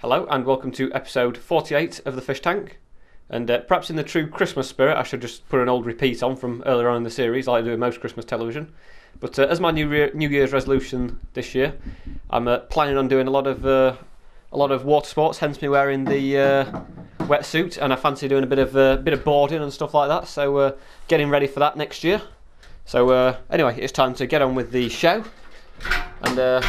Hello and welcome to episode 48 of the Fish Tank. And perhaps in the true Christmas spirit, I should just put an old repeat on from earlier on in the series, like I do with most Christmas television. But as my New Year's resolution this year, I'm planning on doing a lot of water sports. Hence me wearing the wetsuit, and I fancy doing a bit of boarding and stuff like that. So getting ready for that next year. So anyway, it's time to get on with the show. And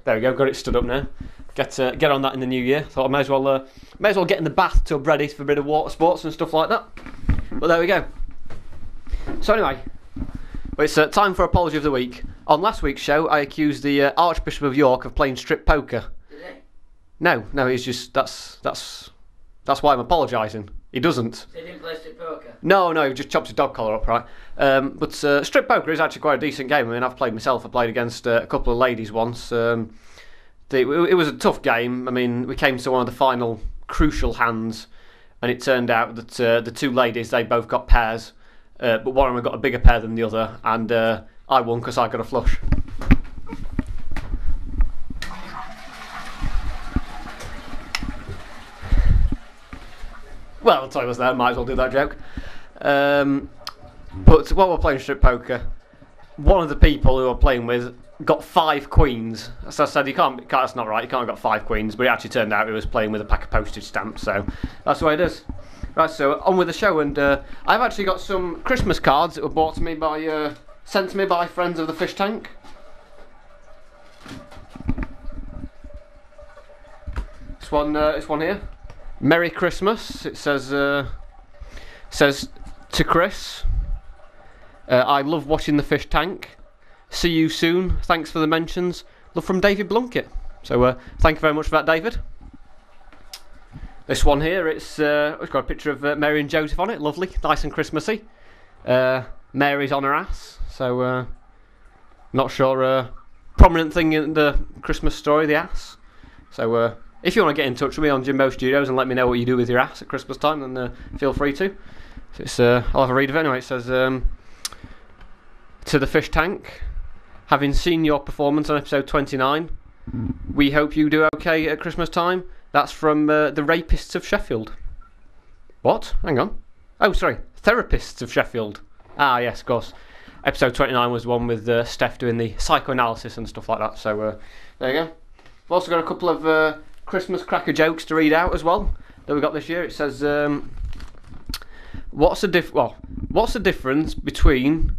there we go, got it stood up now. Get on that in the new year. Thought I may as well get in the bathtub ready for a bit of water sports and stuff like that. But there we go. So anyway, it's time for Apology of the Week. On last week's show, I accused the Archbishop of York of playing strip poker. Did he? No, he's just that's why I'm apologising. He doesn't. So he didn't play strip poker? No, he just chops his dog collar up, right? But strip poker is actually quite a decent game. I mean, I've played myself. I played against a couple of ladies once. It was a tough game. I mean, we came to one of the final crucial hands, and it turned out that the two ladies, they both got pairs, but one of them got a bigger pair than the other, and I won because I got a flush. Well, I'll tell you what's there, might as well do that joke. But while we're playing strip poker, one of the people who we're playing with got 5 queens. So I said, that's not right, you can't have got 5 queens, but it actually turned out he was playing with a pack of postage stamps, so that's the way it is. Right, so on with the show, and I've actually got some Christmas cards that were bought to me by, sent to me by friends of the Fish Tank. This one here. Merry Christmas. It says to Chris, I love watching the Fish Tank. See you soon. Thanks for the mentions. Love from David Blunkett. So thank you very much for that, David. This one here, it's got a picture of Mary and Joseph on it. Lovely, nice and Christmassy. Mary's on her ass. So not sure. Prominent thing in the Christmas story, the ass. So if you want to get in touch with me on Jimbo Studios and let me know what you do with your ass at Christmas time, then feel free to. So I'll have a read of it anyway. It says, to the Fish Tank, having seen your performance on episode 29, we hope you do okay at Christmas time. That's from the Rapists of Sheffield. What? Hang on. Oh, sorry. Therapists of Sheffield. Ah, yes, of course. Episode 29 was the one with Steph doing the psychoanalysis and stuff like that. So there you go. We've also got a couple of Christmas cracker jokes to read out as well that we got this year. It says, what's the difference between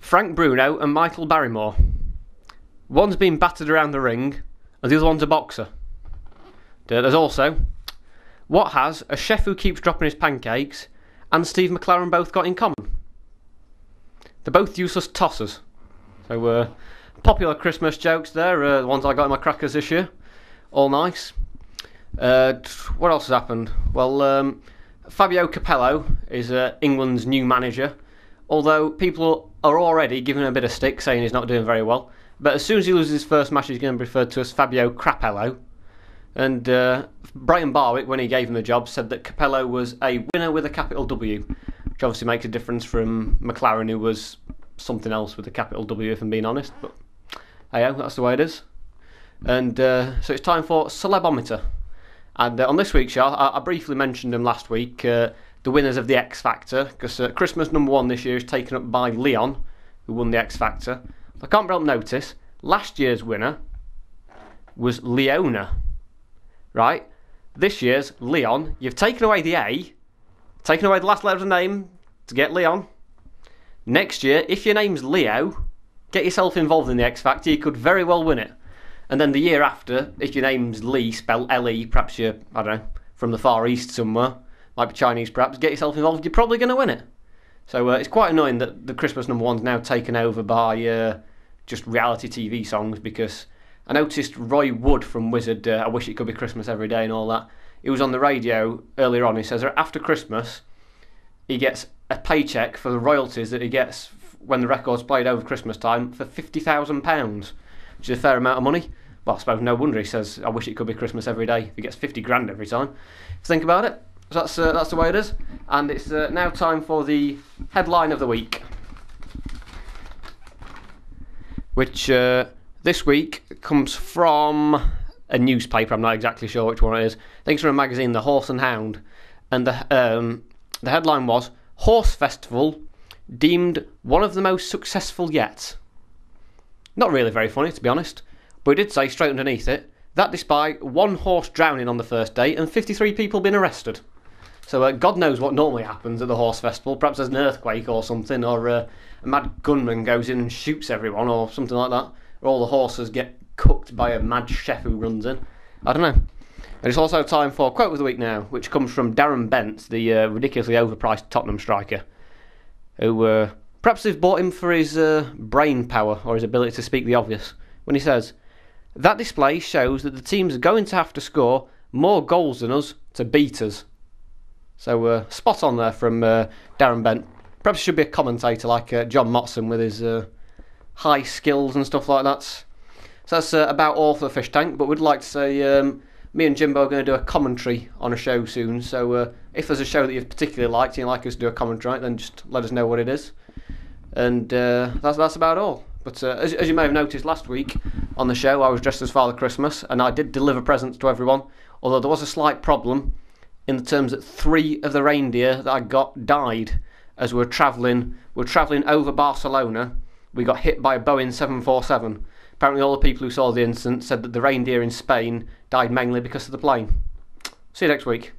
Frank Bruno and Michael Barrymore? One's been battered around the ring, and the other one's a boxer. There's also, what has a chef who keeps dropping his pancakes and Steve McLaren both got in common? They're both useless tossers. So popular Christmas jokes there, the ones I got in my crackers this year. All nice. What else has happened? Well, Fabio Capello is England's new manager, although people are already giving him a bit of stick, saying he's not doing very well. But as soon as he loses his first match, he's going to be referred to as Fabio Crapello. And Brian Barwick, when he gave him the job, said that Capello was a winner with a capital W, which obviously makes a difference from McLaren, who was something else with a capital W, if I'm being honest. But hey, that's the way it is. And so it's time for Celebometer. And on this week's show, I briefly mentioned them last week, the winners of the X Factor, because Christmas number 1 this year is taken up by Leon, who won the X Factor. I can't help notice, last year's winner was Leona. Right? This year's Leon. You've taken away the A, taken away the last letter of the name to get Leon. Next year, if your name's Leo, get yourself involved in the X Factor, you could very well win it. And then the year after, if your name's Lee, spelled L-E, perhaps you're, I don't know, from the Far East somewhere, might be Chinese perhaps, get yourself involved, you're probably going to win it. So it's quite annoying that the Christmas number 1's now taken over by just reality TV songs, because I noticed Roy Wood from Wizard, I Wish It Could Be Christmas Every Day and all that, he was on the radio earlier on. He says after Christmas, he gets a paycheck for the royalties that he gets when the record's played over Christmas time for £50,000, which is a fair amount of money. Well, I suppose no wonder he says, I wish it could be Christmas every day, if he gets 50 grand every time. If you think about it. So that's the way it is. And it's now time for the headline of the week. Which This week comes from a newspaper. I'm not exactly sure which one it is. I think it's from a magazine, The Horse and Hound. And the headline was, Horse Festival deemed one of the most successful yet. Not really very funny, to be honest. But it did say straight underneath it, that despite one horse drowning on the first day and 53 people being arrested. So God knows what normally happens at the horse festival. Perhaps there's an earthquake or something, or a mad gunman goes in and shoots everyone, or something like that. Or all the horses get cooked by a mad chef who runs in. I don't know. And it's also time for Quote of the Week now, which comes from Darren Bent, the ridiculously overpriced Tottenham striker, who perhaps they've bought him for his brain power or his ability to speak the obvious, when he says, that display shows that the teams are going to have to score more goals than us to beat us. So spot on there from Darren Bent. Perhaps he should be a commentator like John Motson with his high skills and stuff like that. So that's about all for the Fish Tank, but we'd like to say me and Jimbo are going to do a commentary on a show soon, so if there's a show that you've particularly liked and you'd like us to do a commentary, then just let us know what it is. And that's about all. But as you may have noticed last week on the show, I was dressed as Father Christmas, and I did deliver presents to everyone, although there was a slight problem in the terms that 3 of the reindeer that I got died as we were travelling over Barcelona. We got hit by a Boeing 747. Apparently all the people who saw the incident said that the reindeer in Spain died mainly because of the plane. See you next week.